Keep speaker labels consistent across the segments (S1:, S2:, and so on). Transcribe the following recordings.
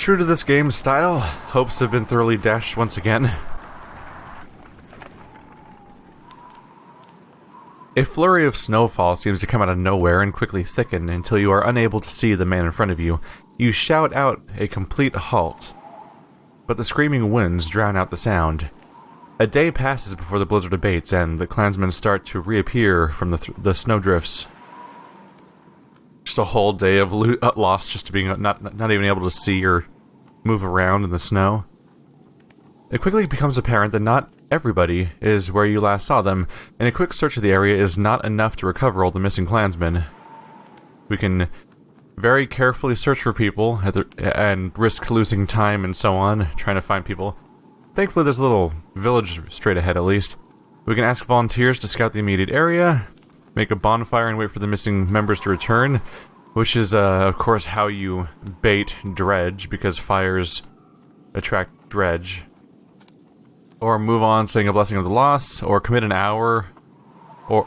S1: True to this game's style, hopes have been thoroughly dashed once again. A flurry of snowfall seems to come out of nowhere and quickly thicken until you are unable to see the man in front of you. You shout out a complete halt, but the screaming winds drown out the sound. A day passes before the blizzard abates and the clansmen start to reappear from the snowdrifts. Just a whole day of loss just to being not even able to see or move around in the snow. It quickly becomes apparent that not everybody is where you last saw them, and a quick search of the area is not enough to recover all the missing clansmen. We can very carefully search for people and risk losing time and so on, trying to find people. Thankfully there's a little village straight ahead at least. We can ask volunteers to scout the immediate area, make a bonfire and wait for the missing members to return, which is of course how you bait dredge, because fires attract dredge. Or move on saying a blessing of the lost, or commit an hour, or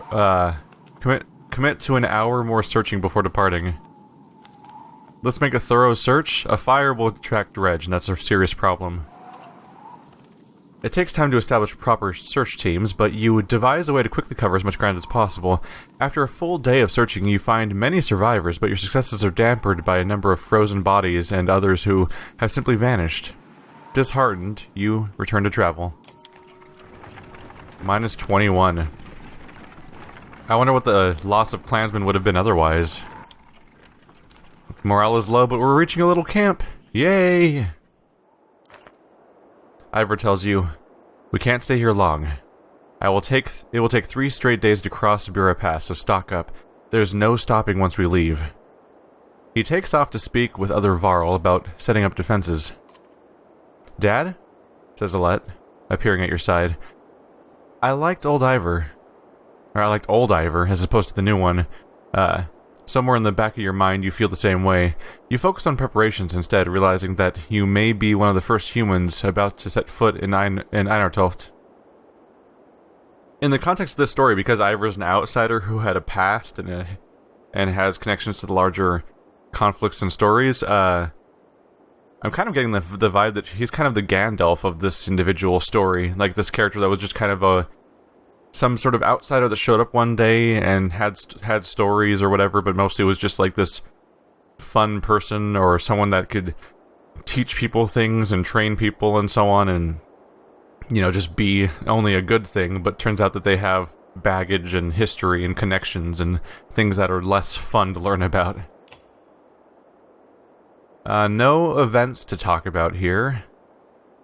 S1: commit to an hour more searching before departing. Let's make a thorough search. A fire will attract dredge, and that's a serious problem. It takes time to establish proper search teams, but you devise a way to quickly cover as much ground as possible. After a full day of searching, you find many survivors, but your successes are dampened by a number of frozen bodies and others who have simply vanished. Disheartened, you return to travel. Minus 21. I wonder what the loss of clansmen would have been otherwise. Morale is low, but we're reaching a little camp. Yay! Ivor tells you, "We can't stay here long. It will take 3 straight days to cross Bura Pass, so stock up. There's no stopping once we leave." He takes off to speak with other varl about setting up defenses. "Dad?" says Alette, appearing at your side. I liked old Ivor as opposed to the new one. Somewhere in the back of your mind you feel the same way. You focus on preparations instead, realizing that you may be one of the first humans about to set foot in Einartoft. In the context of this story, because Ivor's an outsider who had a past and has connections to the larger conflicts and stories, I'm kind of getting the vibe that he's kind of the Gandalf of this individual story. Like this character that was just kind of some sort of outsider that showed up one day and had stories or whatever, but mostly was just like this fun person or someone that could teach people things and train people and so on, and you know, just be only a good thing, but turns out that they have baggage and history and connections and things that are less fun to learn about. No events to talk about here.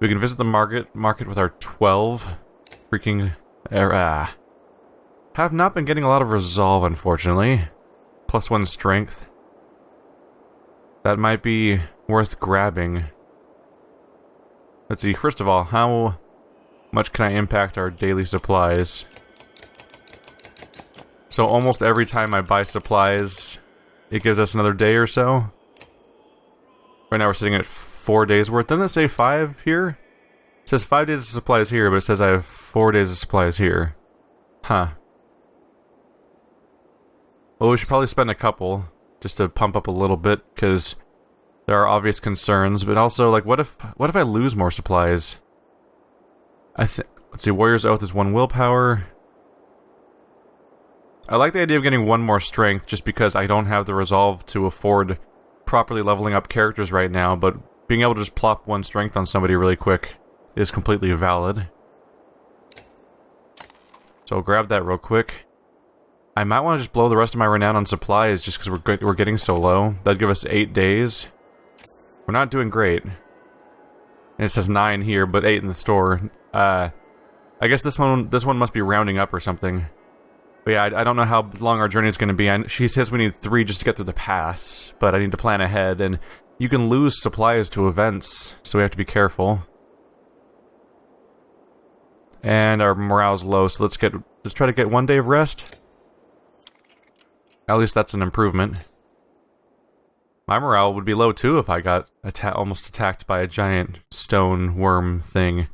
S1: We can visit the market with our 12 freaking... have not been getting a lot of resolve, unfortunately. +1 strength. That might be worth grabbing. Let's see, first of all, how much can I impact our daily supplies? So almost every time I buy supplies, it gives us another day or so. Right now we're sitting at 4 days worth. Doesn't it say 5 here? It says 5 days of supplies here, but it says I have 4 days of supplies here. Huh. Well, we should probably spend a couple, just to pump up a little bit, because there are obvious concerns, but also, like, what if I lose more supplies? Let's see, Warrior's Oath is 1 willpower. I like the idea of getting 1 more strength, just because I don't have the resolve to afford properly leveling up characters right now, but being able to just plop 1 strength on somebody really quick is completely valid. So I'll grab that real quick. I might want to just blow the rest of my renown on supplies just because we're getting so low. That'd give us 8 days. We're not doing great. And it says 9 here, but 8 in the store. I guess this one must be rounding up or something. But yeah, I don't know how long our journey is going to be. She says we need 3 just to get through the pass, but I need to plan ahead, and you can lose supplies to events, so we have to be careful. And our morale's low, so let's try to get 1 day of rest. At least that's an improvement. My morale would be low too if I got almost attacked by a giant stone worm thing.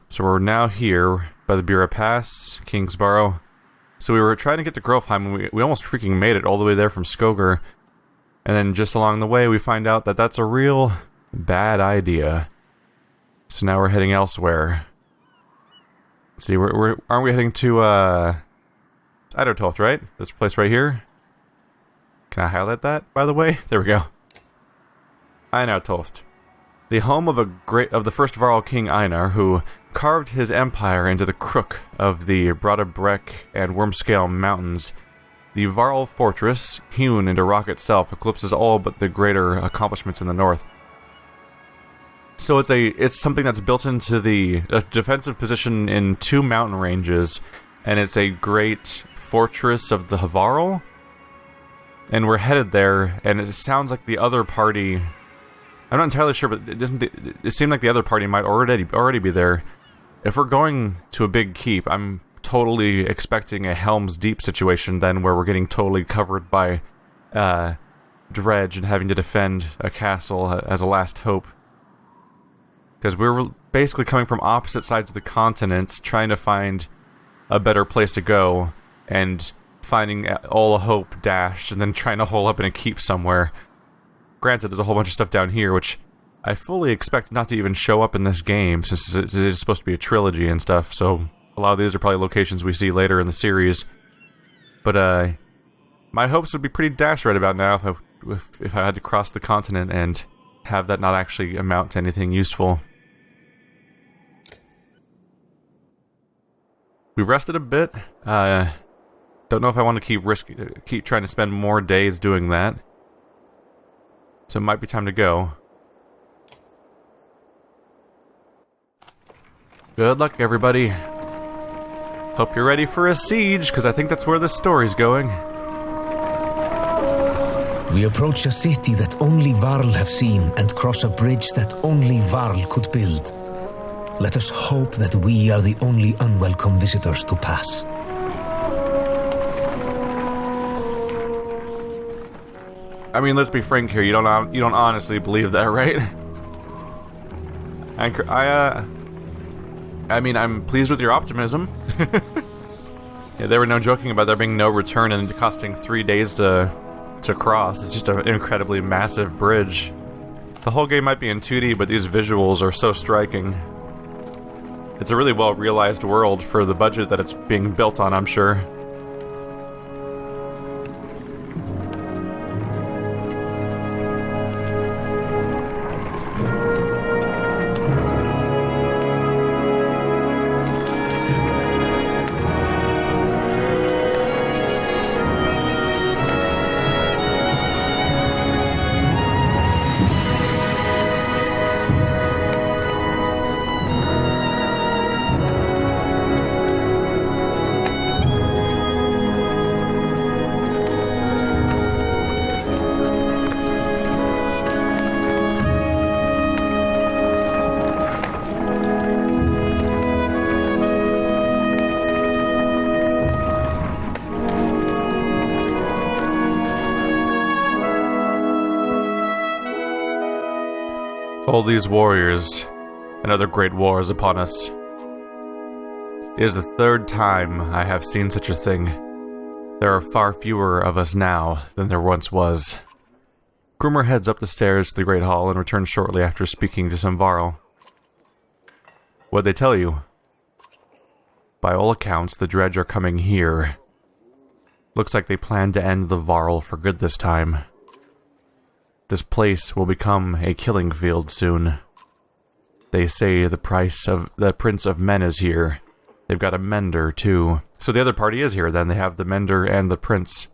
S1: So we're now here by the Bura Pass, Kingsborough. So we were trying to get to Grofheim, and we almost freaking made it all the way there from Skogar. And then just along the way we find out that that's a real Bad idea. So now we're heading elsewhere. Let's see, aren't we heading to, Einartoft, right? This place right here? Can I highlight that, by the way? There we go. Einartoft. The home of the first Varl king Einar, who carved his empire into the crook of the Brodabrek and Wormscale mountains. The Varl fortress, hewn into rock itself, eclipses all but the greater accomplishments in the north. So it's something that's built into a defensive position in 2 mountain ranges, and it's a great fortress of the Varl. And we're headed there, and it sounds like the other party... I'm not entirely sure, but it seemed like the other party might already be there. If we're going to a big keep, I'm totally expecting a Helm's Deep situation then, where we're getting totally covered by dredge and having to defend a castle as a last hope. Because we were basically coming from opposite sides of the continent, trying to find a better place to go, and finding all hope dashed, and then trying to hole up in a keep somewhere. Granted, there's a whole bunch of stuff down here, which I fully expect not to even show up in this game, since it is supposed to be a trilogy and stuff, so a lot of these are probably locations we see later in the series. But, my hopes would be pretty dashed right about now if I had to cross the continent and have that not actually amount to anything useful. We rested a bit. Don't know if I want to keep trying to spend more days doing that. So it might be time to go. Good luck, everybody. Hope you're ready for a siege, because I think that's where this story's going.
S2: We approach a city that only Varl have seen and cross a bridge that only Varl could build. Let us hope that we are the only unwelcome visitors to pass.
S1: I mean, let's be frank here. You don't honestly believe that, right? I mean, I'm pleased with your optimism. Yeah, there were no joking about there being no return and costing 3 days to cross. It's just an incredibly massive bridge. The whole game might be in 2D, but these visuals are so striking. It's a really well-realized world for the budget that it's being built on, I'm sure. All these warriors, and other great wars upon us. It is the 3rd time I have seen such a thing. There are far fewer of us now than there once was. Groomer heads up the stairs to the Great Hall and returns shortly after speaking to some Varl. What'd they tell you? By all accounts, the dredge are coming here. Looks like they plan to end the Varl for good this time. This place will become a killing field soon. They say the Prince of Men is here. They've got a mender, too. So the other party is here, then. They have the mender and the prince.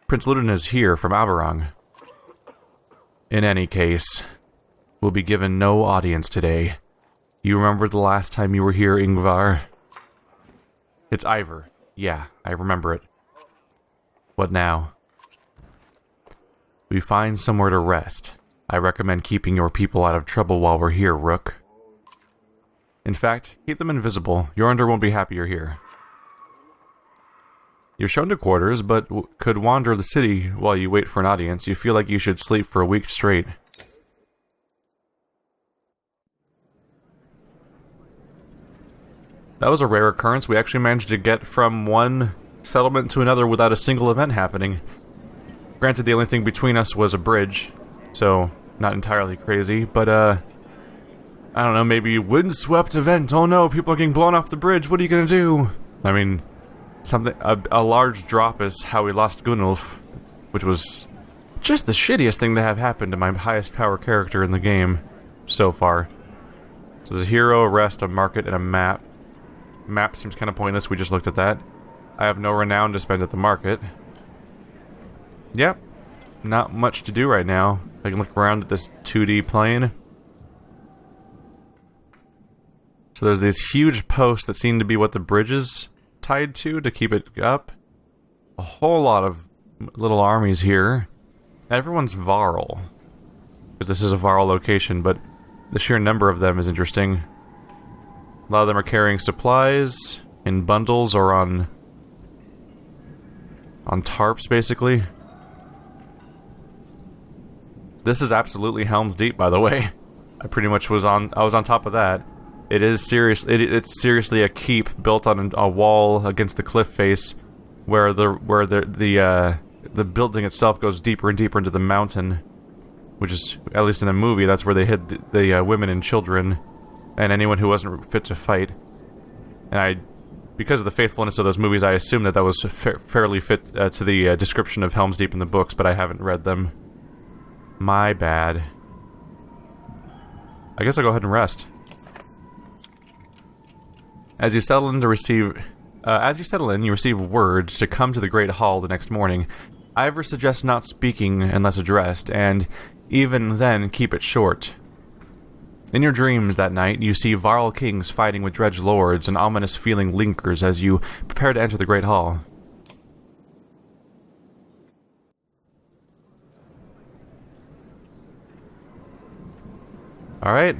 S1: Prince Ludin is here from Aberrang. In any case, we'll be given no audience today. You remember the last time you were here, Ingvar? It's Ivor. Yeah, I remember it. What now? We find somewhere to rest. I recommend keeping your people out of trouble while we're here, Rook. In fact, keep them invisible. Jorundr won't be happy you're here. You're shown to quarters, but could wander the city while you wait for an audience. You feel like you should sleep for a week straight. That was a rare occurrence. We actually managed to get from one settlement to another without a single event happening. Granted, the only thing between us was a bridge, So, not entirely crazy, but, I don't know, maybe windswept event. Oh no, people are getting blown off the bridge. What are you gonna do? I mean, a large drop is how we lost Gunnulf, which was just the shittiest thing to have happen to my highest power character in the game so far. So there's a hero, a rest, a market, and a map. Map seems kind of pointless, we just looked at that. I have no renown to spend at the market. Yep. Not much to do right now. I can look around at this 2D plane. So there's these huge posts that seem to be what the bridge is tied to keep it up. A whole lot of little armies here. Everyone's varl. Because this is a varl location, but the sheer number of them is interesting. A lot of them are carrying supplies in bundles or on tarps, basically. This is absolutely Helm's Deep, by the way. I pretty much was on top of that. It is it's seriously a keep built on a wall against the cliff face, where the building itself goes deeper and deeper into the mountain, which is, at least in the movie, that's where they hid the women and children and anyone who wasn't fit to fight. And because of the faithfulness of those movies, I assume that was fairly fit to the description of Helm's Deep in the books, but I haven't read them. My bad. I guess I'll go ahead and rest. As you settle in, you receive word to come to the Great Hall the next morning. Ivor suggests not speaking unless addressed, and even then, keep it short. In your dreams that night, you see varl kings fighting with dredge lords. An ominous feeling lingers as you prepare to enter the Great Hall. Alright.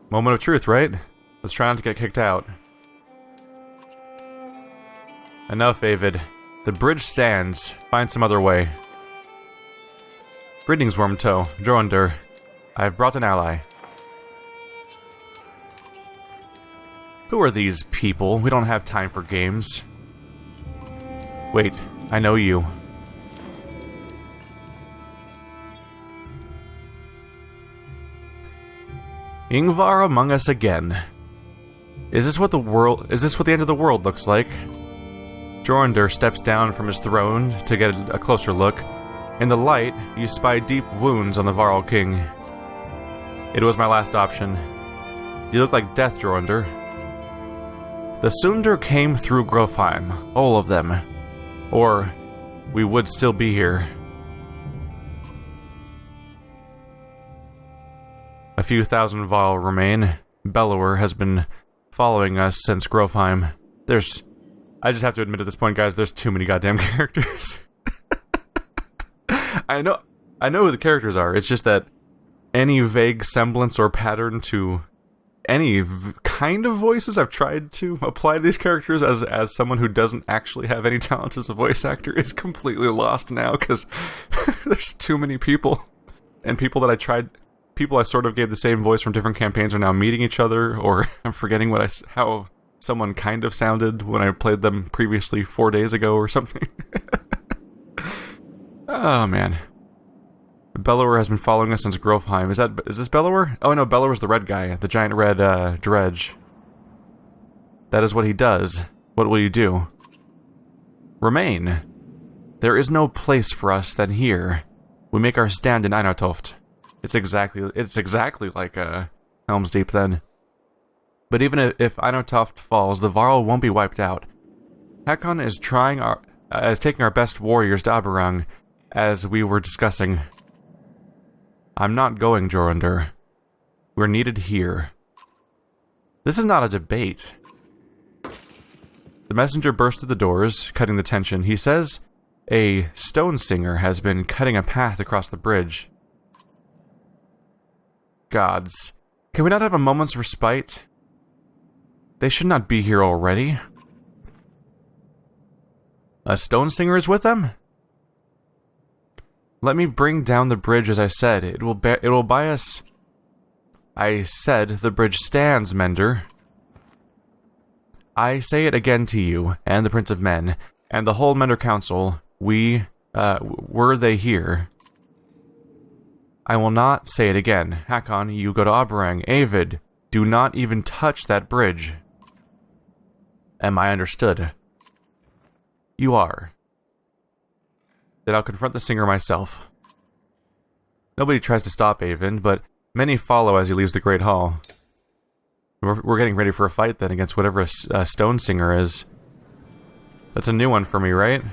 S1: Moment of truth, right? Let's try not to get kicked out. Enough, Avid. The bridge stands. Find some other way. Greetings, Wormtoe. Droander. I have brought an ally. Who are these people? We don't have time for games. Wait, I know you. Ingvar among us again. Is this what the end of the world looks like? Droander steps down from his throne to get a closer look. In the light, you spy deep wounds on the varl king. It was my last option. You look like death, Droander. The Sundr came through Grofheim, all of them. Or we would still be here. A few thousand varl remain. Bellower has been following us since Grofheim. I just have to admit at this point, guys, there's too many goddamn characters. I know who the characters are. It's just that any vague semblance or pattern to any kind of voices I've tried to apply to these characters as someone who doesn't actually have any talent as a voice actor is completely lost now, because there's too many people. And people I sort of gave the same voice from different campaigns are now meeting each other, or I'm forgetting how someone kind of sounded when I played them previously 4 days ago or something. Oh, man. Bellower has been following us since Grofheim. Is this Bellower? Oh, no, Bellower's the red guy. The giant red, dredge. That is what he does. What will you do? Remain. There is no place for us than here. We make our stand in Einartoft. It's exactly like, Helm's Deep, then. But even if Einartoft falls, the varl won't be wiped out. Hakon is taking our best warriors to Aberang, as we were discussing. I'm not going, Droander. We're needed here. This is not a debate. The messenger bursts through the doors, cutting the tension. He says a stone singer has been cutting a path across the bridge. Gods, can we not have a moment's respite? They should not be here already. A stone singer is with them? Let me bring down the bridge as I said. It will buy us... I said the bridge stands, Mender. I say it again to you, and the Prince of Men, and the whole Mender Council. Were they here? I will not say it again. Hakon, you go to Oberang. Avid, do not even touch that bridge. Am I understood? You are. Then I'll confront the singer myself. Nobody tries to stop Avind, but many follow as he leaves the Great Hall. We're getting ready for a fight then against whatever a stone singer is. That's a new one for me, right?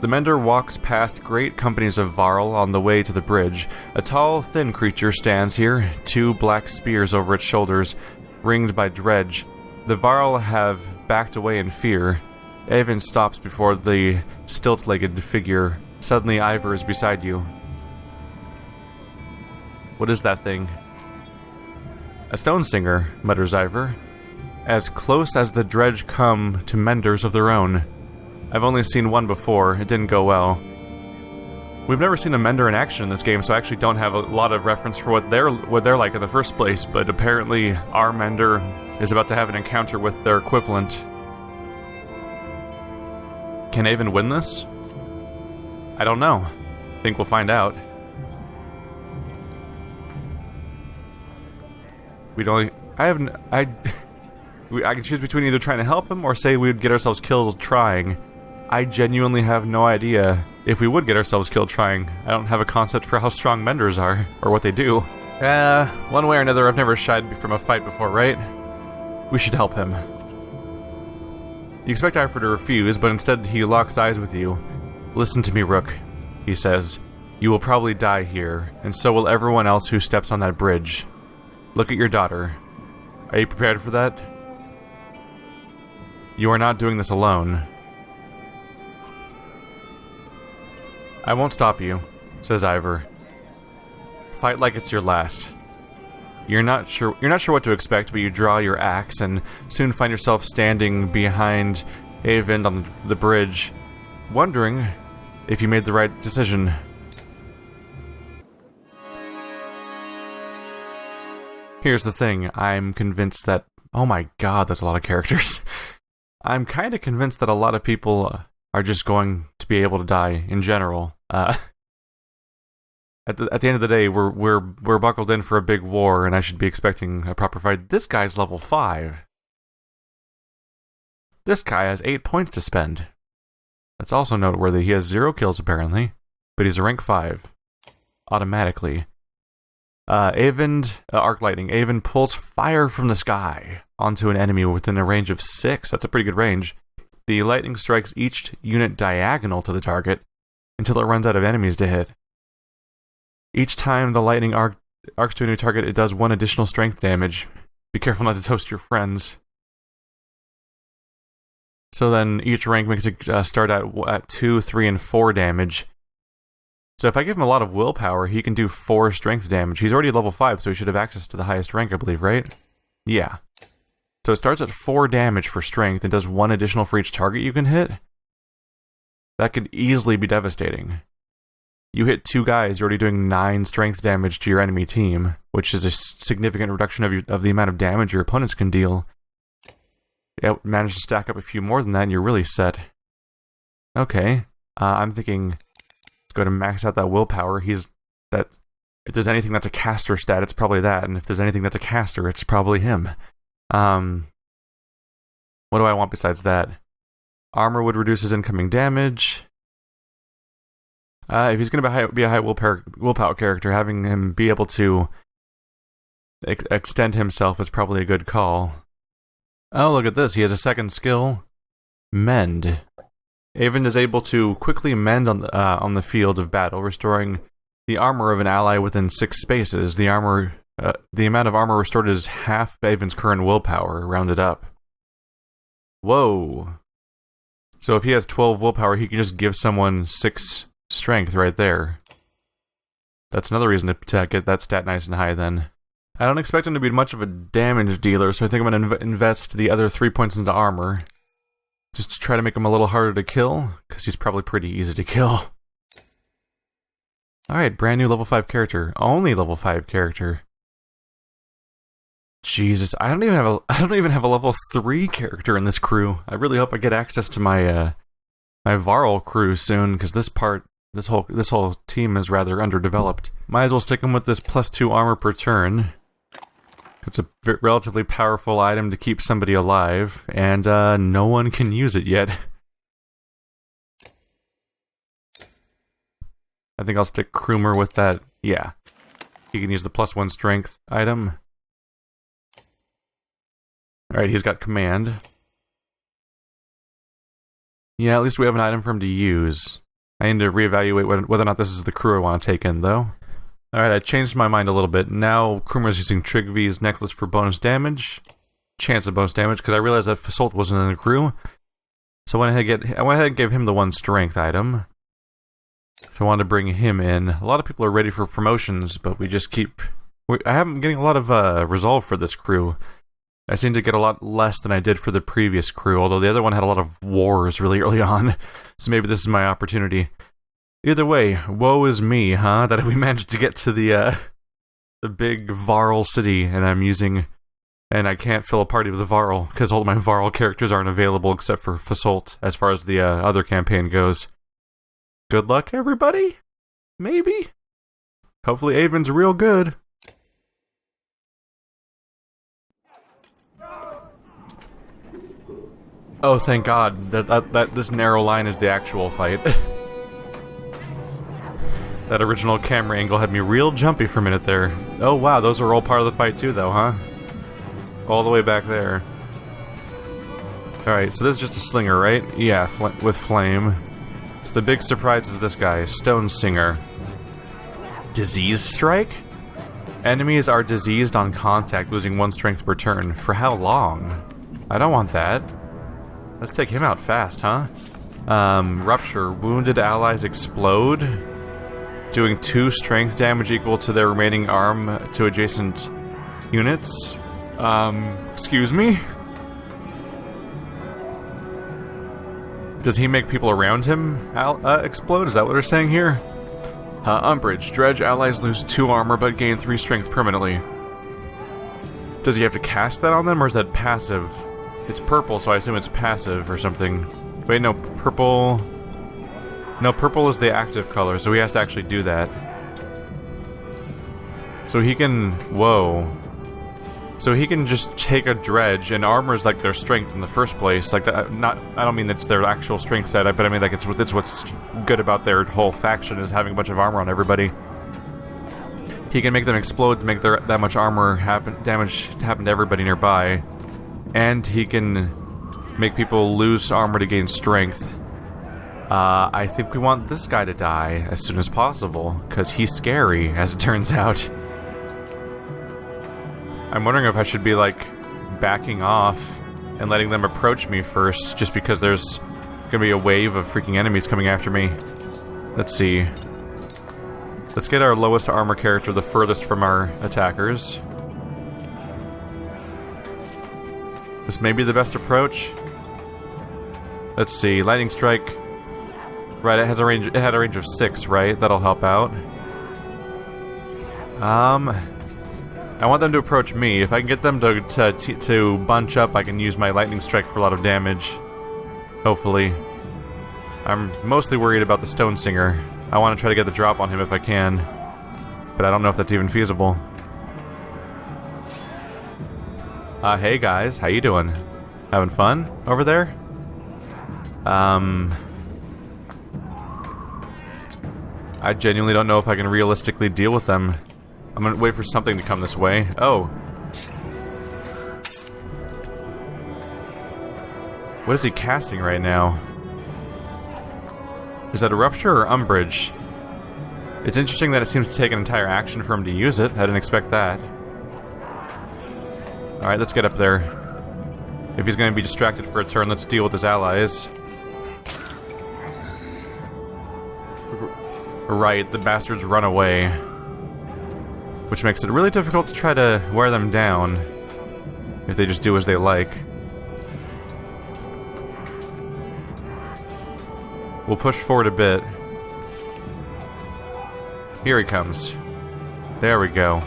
S1: The mender walks past great companies of varl on the way to the bridge. A tall, thin creature stands here, 2 black spears over its shoulders, ringed by dredge. The varl have backed away in fear. Avon stops before the stilt-legged figure. Suddenly, Ivor is beside you. What is that thing? A stone singer, mutters Ivor. As close as the dredge come to menders of their own. I've only seen one before, it didn't go well. We've never seen a mender in action in this game, so I actually don't have a lot of reference for what they're like in the first place, but apparently our mender is about to have an encounter with their equivalent. Can Avon win this? I don't know. Think we'll find out. I can choose between either trying to help him or say we would get ourselves killed trying. I genuinely have no idea if we would get ourselves killed trying. I don't have a concept for how strong menders are, or what they do. One way or another, I've never shied from a fight before, right? We should help him. You expect Ivor to refuse, but instead he locks eyes with you. Listen to me, Rook, he says. You will probably die here, and so will everyone else who steps on that bridge. Look at your daughter. Are you prepared for that? You are not doing this alone. I won't stop you, says Ivor. Fight like it's your last. You're not sure what to expect, but you draw your axe and soon find yourself standing behind Avind on the bridge, wondering if you made the right decision. Here's the thing, I'm convinced that... Oh my god, that's a lot of characters. I'm kind of convinced that a lot of people are just going to be able to die in general. At the end of the day, we're buckled in for a big war, and I should be expecting a proper fight. This guy's level 5. This guy has 8 points to spend. That's also noteworthy. He has 0 kills apparently, but he's a rank 5. Automatically. Arc Lightning. Avon pulls fire from the sky onto an enemy within a range of 6. That's a pretty good range. The lightning strikes each unit diagonal to the target until it runs out of enemies to hit. Each time the lightning arcs to a new target, it does 1 additional strength damage. Be careful not to toast your friends. So then each rank makes it start at 2, 3, and 4 damage. So if I give him a lot of willpower, he can do 4 strength damage. He's already level 5, so he should have access to the highest rank, I believe, right? Yeah. So it starts at 4 damage for strength and does 1 additional for each target you can hit. That could easily be devastating. You hit 2 guys, you're already doing 9 strength damage to your enemy team, which is a significant reduction of the amount of damage your opponents can deal. Yeah, manage to stack up a few more than that and you're really set. Okay. I'm thinking... Let's go ahead and max out that willpower. If there's anything that's a caster stat, it's probably that. And if there's anything that's a caster, it's probably him. What do I want besides that? Armor would reduce his incoming damage. If he's going to be a high willpower character, having him be able to extend himself is probably a good call. Oh, look at this. He has a second skill. Mend. Avon is able to quickly mend on the field of battle, restoring the armor of an ally within 6 spaces. The amount of armor restored is half Avon's current willpower, rounded up. Whoa. So if he has 12 willpower, he can just give someone 6 strength right there. That's another reason to get that stat nice and high then. I don't expect him to be much of a damage dealer, so I think I'm going to invest the other 3 points into armor. Just to try to make him a little harder to kill, because he's probably pretty easy to kill. Alright, brand new level 5 character. Only level 5 character. Jesus, I don't even have a level 3 character in this crew. I really hope I get access to my my varl crew soon, because this part This whole team is rather underdeveloped. Might as well stick him with this +2 armor per turn. It's a relatively powerful item to keep somebody alive, and no one can use it yet. I think I'll stick Krumer with that. Yeah. He can use the +1 strength item. Alright, he's got command. Yeah, at least we have an item for him to use. I need to reevaluate whether or not this is the crew I want to take in, though. Alright, I changed my mind a little bit. Now, Krumer's using Trygvi's necklace for bonus damage. Chance of bonus damage, because I realized that Fasolt wasn't in the crew. So I went ahead and gave him the 1 strength item. So I wanted to bring him in. A lot of people are ready for promotions, but we just keep... I haven't been getting a lot of resolve for this crew. I seem to get a lot less than I did for the previous crew, although the other one had a lot of wars really early on. So maybe this is my opportunity. Either way, woe is me, huh? That we managed to get to the big varl city, and I can't fill a party with a varl, because all of my varl characters aren't available except for Fasolt, as far as the other campaign goes. Good luck, everybody? Maybe? Hopefully Avon's real good. Oh, thank God. That this narrow line is the actual fight. That original camera angle had me real jumpy for a minute there. Oh wow, those are all part of the fight too though, huh? All the way back there. Alright, so this is just a slinger, right? Yeah, with flame. So the big surprise is this guy, Stone Singer. Disease Strike? Enemies are diseased on contact, losing 1 strength per turn. For how long? I don't want that. Let's take him out fast, huh? Rupture. Wounded allies explode, doing 2 strength damage equal to their remaining arm to adjacent units. Excuse me? Does he make people around him explode? Is that what they're saying here? Umbrage. Dredge allies lose 2 armor but gain 3 strength permanently. Does he have to cast that on them, or is that passive? It's purple, so I assume it's passive or something. Wait, no, purple... No, purple is the active color, so he has to actually do that. So he can... Whoa. So he can just take a dredge, and armor is like their strength in the first place. Like that, I don't mean it's their actual strength set, but I mean like it's what's good about their whole faction is having a bunch of armor on everybody. He can make them explode to make that much armor damage happen to everybody nearby, and he can make people lose armor to gain strength. I think we want this guy to die as soon as possible, because he's scary, as it turns out. I'm wondering if I should be, like, backing off and letting them approach me first, just because there's gonna be a wave of freaking enemies coming after me. Let's see. Let's get our lowest armor character the furthest from our attackers. This may be the best approach. Let's see. Lightning Strike. Right, it has a range. It had a range of 6, right? That'll help out. I want them to approach me. If I can get them to bunch up, I can use my Lightning Strike for a lot of damage. Hopefully. I'm mostly worried about the Stone Singer. I want to try to get the drop on him if I can. But I don't know if that's even feasible. Hey guys, how you doing? Having fun over there? I genuinely don't know if I can realistically deal with them. I'm gonna wait for something to come this way. Oh. What is he casting right now? Is that a Rupture or Umbrage? It's interesting that it seems to take an entire action for him to use it. I didn't expect that. Alright, let's get up there. If he's going to be distracted for a turn, let's deal with his allies. Right, the bastards run away. Which makes it really difficult to try to wear them down if they just do as they like. We'll push forward a bit. Here he comes. There we go.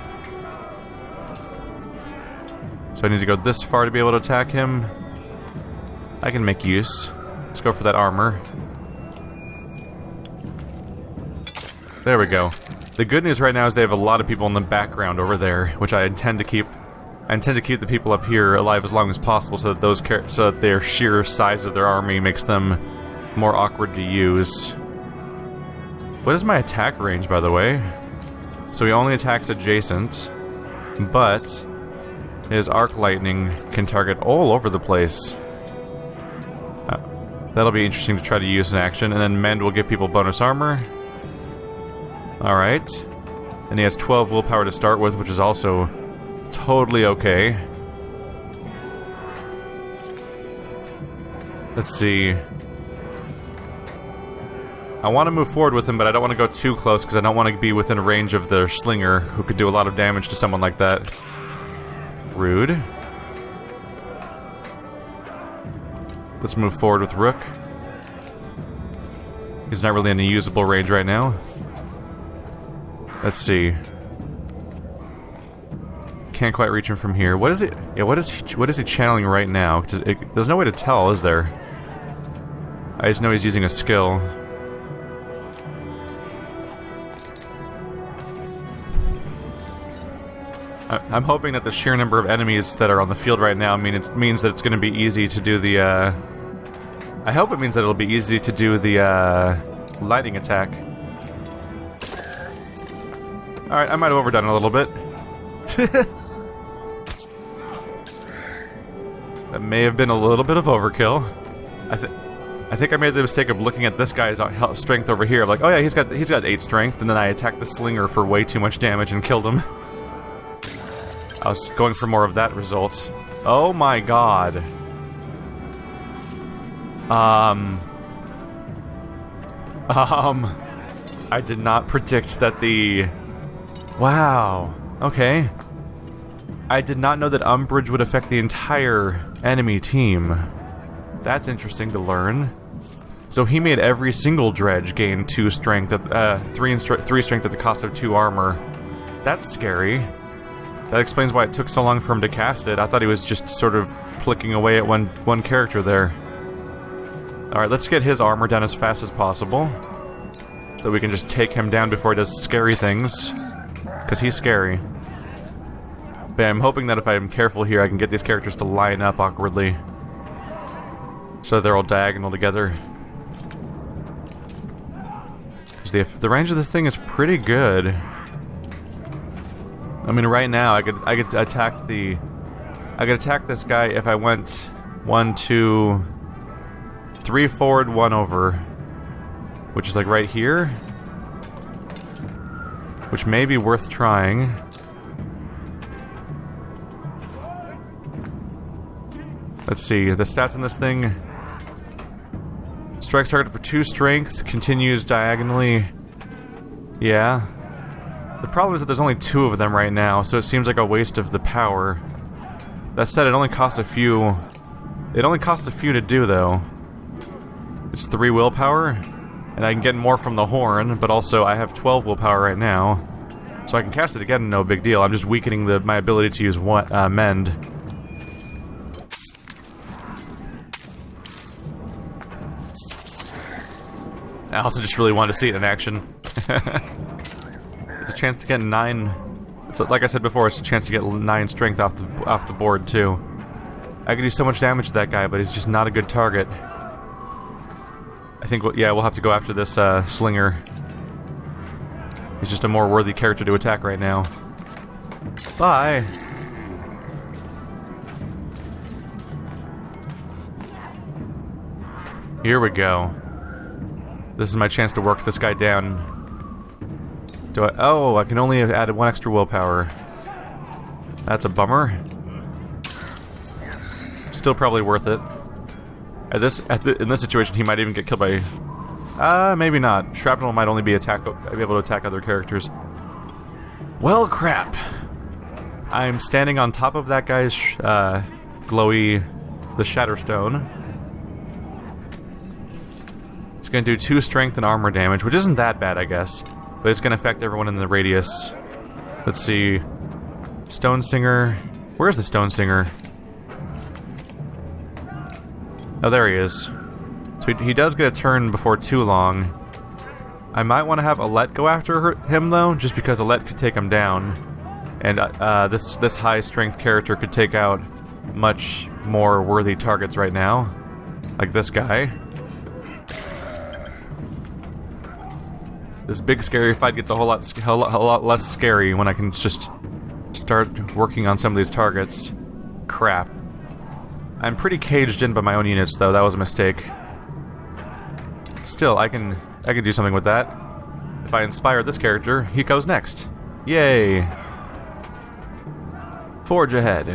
S1: So I need to go this far to be able to attack him. I can make use. Let's go for that armor. There we go. The good news right now is they have a lot of people in the background over there, which I intend to keep. I intend to keep the people up here alive as long as possible, so that their sheer size of their army makes them more awkward to use. What is my attack range, by the way? So he only attacks adjacent, but his arc lightning can target all over the place. That'll be interesting to try to use in action, and then Mend will give people bonus armor. Alright. And he has 12 willpower to start with, which is also totally okay. Let's see. I want to move forward with him, but I don't want to go too close because I don't want to be within range of the slinger, who could do a lot of damage to someone like that. Rude. Let's move forward with Rook. He's not really in a usable range right now. Let's see. Can't quite reach him from here. What is it? Yeah, what is he channeling right now? There's no way to tell, is there? I just know he's using a skill. I'm hoping that the sheer number of enemies that are on the field right now means that it's going to be easy to do the, I hope it means that it'll be easy to do the, lightning attack. Alright, I might have overdone it a little bit. That may have been a little bit of overkill. I think I made the mistake of looking at this guy's strength over here. I'm like, oh yeah, he's got 8 strength, and then I attacked the slinger for way too much damage and killed him. I was going for more of that result. Oh my god. I did not predict that the... Wow. Okay. I did not know that Umbrage would affect the entire enemy team. That's interesting to learn. So he made every single dredge gain 2 strength, 3 strength at the cost of 2 armor. That's scary. That explains why it took so long for him to cast it. I thought he was just sort of plicking away at one character there. Alright, let's get his armor down as fast as possible, so that we can just take him down before he does scary things. Because he's scary. But I'm hoping that if I'm careful here, I can get these characters to line up awkwardly, so they're all diagonal together. The range of this thing is pretty good. I mean, right now I could attack this guy if I went 1, 2, 3 forward, 1 over, which is like right here, which may be worth trying. Let's see the stats on this thing. Strikes target for 2 strength, continues diagonally. Yeah. The problem is that there's only 2 of them right now, so it seems like a waste of the power. That said, it only costs a few. It only costs a few to do, though. It's 3 willpower, and I can get more from the horn, but also I have 12 willpower right now, so I can cast it again, no big deal. I'm just weakening my ability to use Mend. I also just really wanted to see it in action. It's a chance to get 9. It's like I said before, it's a chance to get 9 strength off the board too. I could do so much damage to that guy, but he's just not a good target. I think we'll have to go after this slinger. He's just a more worthy character to attack right now. Bye. Here we go. This is my chance to work this guy down. Oh, I can only have added 1 extra willpower. That's a bummer. Still probably worth it. In this situation, he might even get killed by... maybe not. Shrapnel might only be able to attack other characters. Well, crap. I'm standing on top of that guy's glowy... the Shatterstone. It's going to do 2 strength and armor damage, which isn't that bad, I guess. But it's going to affect everyone in the radius. Let's see. Stone Singer. Where's the Stone Singer? Oh, there he is. So he does get a turn before too long. I might want to have Alette go after him, though, just because Alette could take him down. And this high-strength character could take out much more worthy targets right now. Like this guy. This big scary fight gets a whole lot less scary when I can just start working on some of these targets. Crap. I'm pretty caged in by my own units, though. That was a mistake. Still, I can do something with that. If I inspire this character, he goes next. Yay! Forge ahead.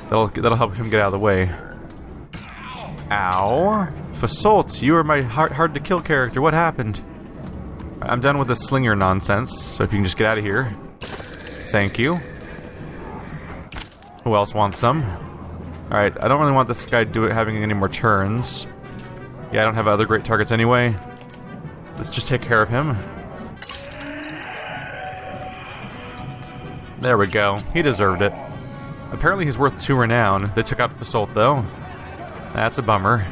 S1: That'll help him get out of the way. Ow! Fasolt, you are my hard to kill character. What happened? I'm done with this slinger nonsense, so if you can just get out of here. Thank you. Who else wants some? Alright, I don't really want this guy having any more turns. Yeah, I don't have other great targets anyway. Let's just take care of him. There we go. He deserved it. Apparently he's worth 2 renown. They took out Fasolt, though. That's a bummer.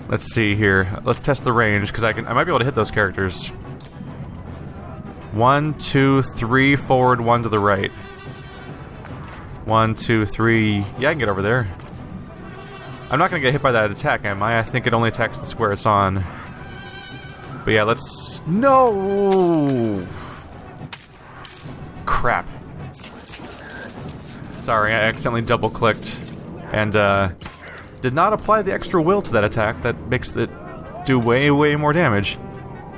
S1: Let's see here. Let's test the range, because I might be able to hit those characters. 1, 2, 3 forward, 1 to the right. 1, 2, 3. Yeah, I can get over there. I'm not going to get hit by that attack, am I? I think it only attacks the square it's on. But yeah, let's... No! Crap. Sorry, I accidentally double-clicked. And, did not apply the extra will to that attack. That makes it do way, way more damage.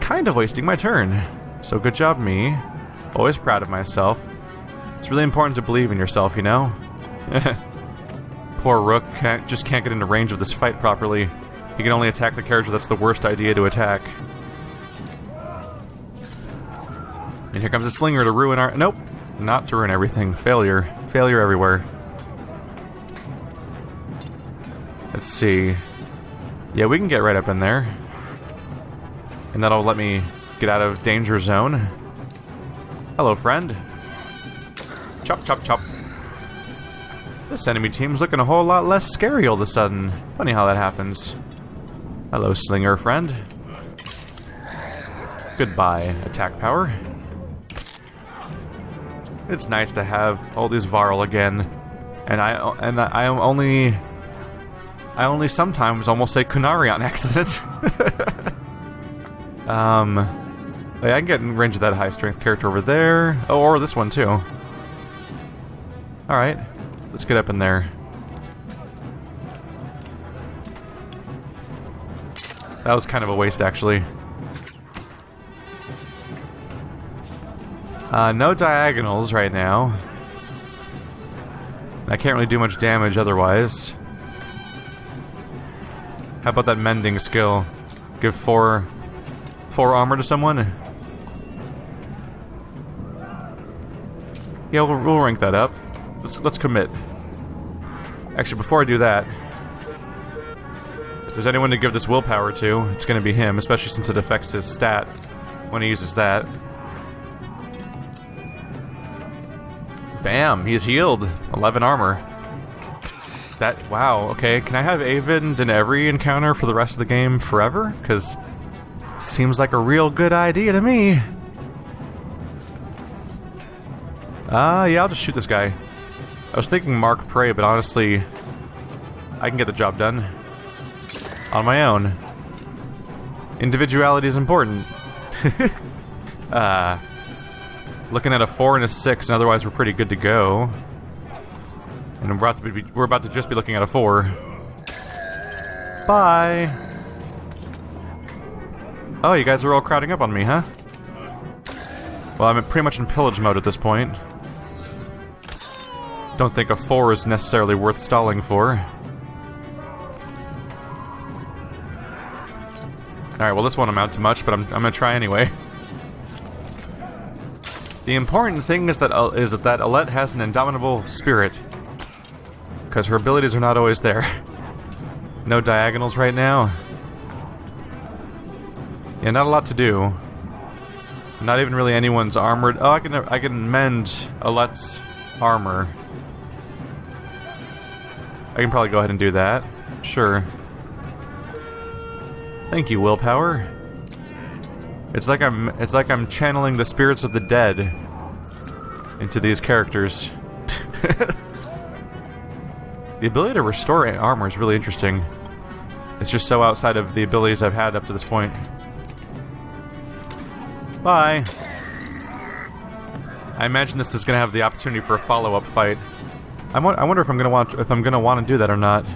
S1: Kind of wasting my turn. So good job, me. Always proud of myself. It's really important to believe in yourself, you know? Poor Rook just can't get into range of this fight properly. He can only attack the character that's the worst idea to attack. And here comes a slinger to ruin our... Nope. Not to ruin everything. Failure. Failure everywhere. Let's see. Yeah, we can get right up in there. And that'll let me get out of danger zone. Hello, friend. Chop, chop, chop. This enemy team's looking a whole lot less scary all of a sudden. Funny how that happens. Hello, slinger friend. Goodbye, attack power. It's nice to have all these varl again. And I only sometimes almost say Kunari on accident. I can get in range of that high strength character over there. Oh, or this one too. Alright, let's get up in there. That was kind of a waste, actually. No diagonals right now. I can't really do much damage otherwise. How about that mending skill? Give 4 armor to someone? Yeah, we'll rank that up. Let's commit. Actually, before I do that, if there's anyone to give this willpower to, it's going to be him, especially since it affects his stat when he uses that. Bam! He's healed. 11 armor. Wow, okay. Can I have Avind in every encounter for the rest of the game forever? Because seems like a real good idea to me. Yeah, I'll just shoot this guy. I was thinking Mark Prey, but honestly, I can get the job done on my own. Individuality is important. Looking at a 4 and a 6, and otherwise we're pretty good to go. And we're about to just be looking at a 4. Bye! Oh, you guys are all crowding up on me, huh? Well, I'm pretty much in pillage mode at this point. Don't think a 4 is necessarily worth stalling for. Alright, well this won't amount to much, but I'm gonna try anyway. The important thing is that Alette has an indomitable spirit. Because her abilities are not always there. No diagonals right now. Yeah, not a lot to do. Not even really anyone's armored. Oh, I can mend Alette's armor. I can probably go ahead and do that. Sure. Thank you, willpower. It's like I'm channeling the spirits of the dead into these characters. The ability to restore armor is really interesting. It's just so outside of the abilities I've had up to this point. Bye. I imagine this is going to have the opportunity for a follow-up fight. I wonder if I'm going to want to do that or not.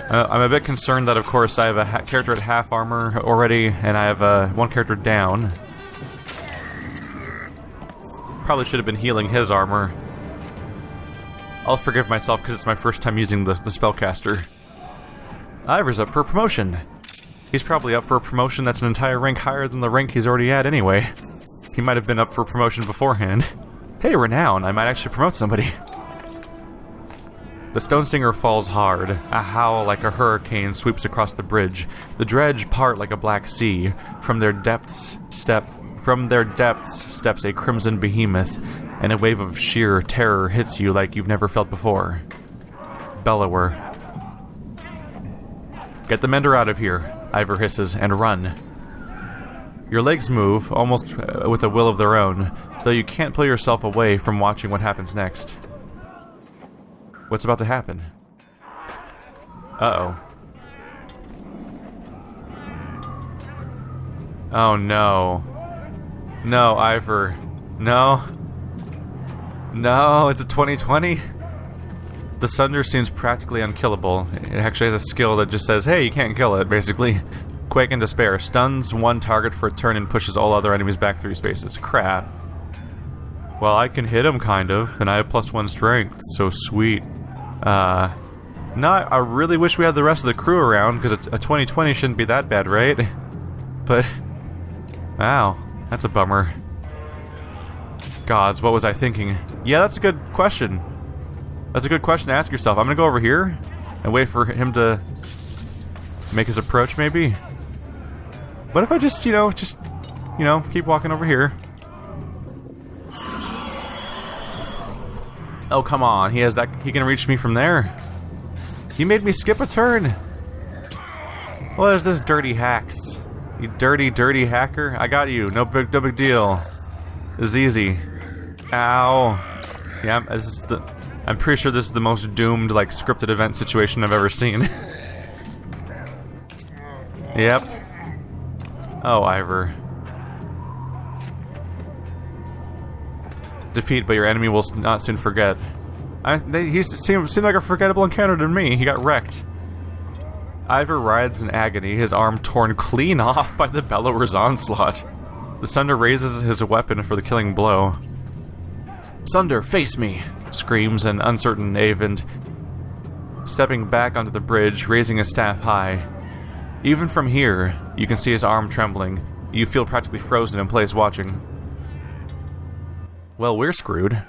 S1: I'm a bit concerned that, of course, I have a character at half armor already, and I have one character down. Probably should have been healing his armor. I'll forgive myself because it's my first time using the spellcaster. Ivor's up for a promotion. He's probably up for a promotion that's an entire rank higher than the rank he's already at anyway. He might have been up for promotion beforehand. Hey, Renown, I might actually promote somebody. The Stone Singer falls hard. A howl like a hurricane sweeps across the bridge. The dredge part like a black sea. From their depths steps a crimson behemoth, and a wave of sheer terror hits you like you've never felt before. Bellower. Get the mender out of here, Ivor hisses, and run. Your legs move, almost with a will of their own, though you can't pull yourself away from watching what happens next. What's about to happen? Uh-oh. Oh no. No, Ivor. No. No, it's a 2020? The Sunder seems practically unkillable. It actually has a skill that just says, hey, you can't kill it, basically. Quake and Despair. Stuns one target for a turn and pushes all other enemies back 3 spaces. Crap. Well, I can hit him, kind of, and I have +1 strength, so sweet. No, I really wish we had the rest of the crew around, because a 2020 shouldn't be that bad, right? But, wow, that's a bummer. Gods, what was I thinking? Yeah, that's a good question. That's a good question to ask yourself. I'm gonna go over here and wait for him to make his approach, maybe? What if I just, keep walking over here? Oh, come on. He can reach me from there. You made me skip a turn. What is this dirty hacks? You dirty, dirty hacker. I got you. No big deal. This is easy. Ow. Yeah, I'm pretty sure this is the most doomed, scripted event situation I've ever seen. Yep. Oh, Ivor. Defeat, but your enemy will not soon forget. He seemed like a forgettable encounter to me. He got wrecked. Ivor writhes in agony, his arm torn clean off by the Bellower's onslaught. The Sunder raises his weapon for the killing blow. Sunder, face me! Screams an uncertain Eyvind, stepping back onto the bridge, raising his staff high. Even from here, you can see his arm trembling. You feel practically frozen in place watching. Well, we're screwed.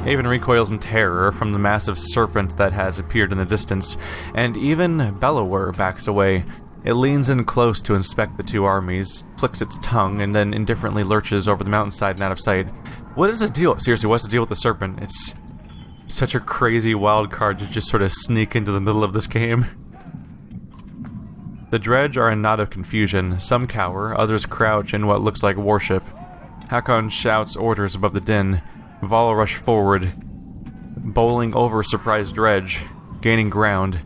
S1: Eyvind recoils in terror from the massive serpent that has appeared in the distance, and even Bellower backs away. It leans in close to inspect the two armies, flicks its tongue, and then indifferently lurches over the mountainside and out of sight. What is the deal? Seriously, what's the deal with the serpent? It's such a crazy wild card to just sort of sneak into the middle of this game. The dredge are a knot of confusion. Some cower, others crouch in what looks like worship. Hakon shouts orders above the din. Varl rush forward, bowling over surprised dredge, gaining ground.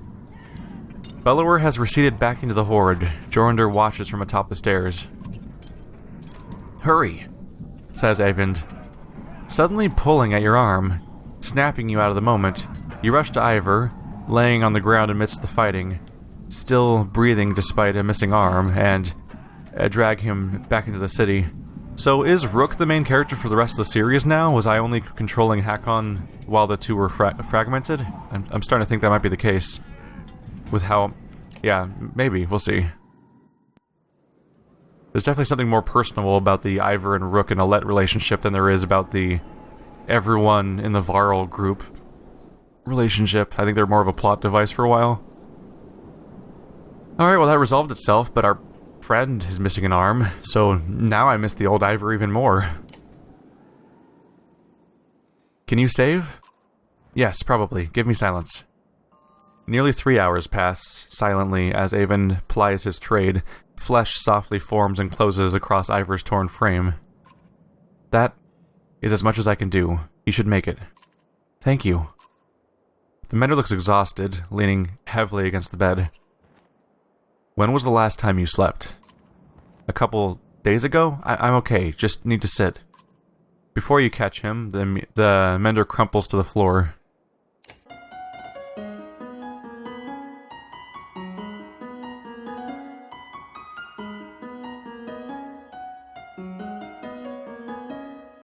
S1: Bellower has receded back into the horde. Jornder watches from atop the stairs. Hurry, says Eyvind, suddenly pulling at your arm, snapping you out of the moment. You rush to Ivor, laying on the ground amidst the fighting, still breathing despite a missing arm, and drag him back into the city. So is Rook the main character for the rest of the series now? Was I only controlling Hakon while the two were fragmented? I'm starting to think that might be the case. With how... yeah, maybe. We'll see. There's definitely something more personal about the Ivor and Rook and Alette relationship than there is about the everyone in the Varl group relationship. I think they're more of a plot device for a while. Alright, well that resolved itself, but our friend is missing an arm, so now I miss the old Ivor even more. Can you save? Yes, probably. Give me silence. Nearly 3 hours pass silently as Avon plies his trade. Flesh softly forms and closes across Ivor's torn frame. That is as much as I can do. You should make it. Thank you. The mender looks exhausted, leaning heavily against the bed. When was the last time you slept? A couple days ago? I'm okay, just need to sit. Before you catch him, the mender crumples to the floor.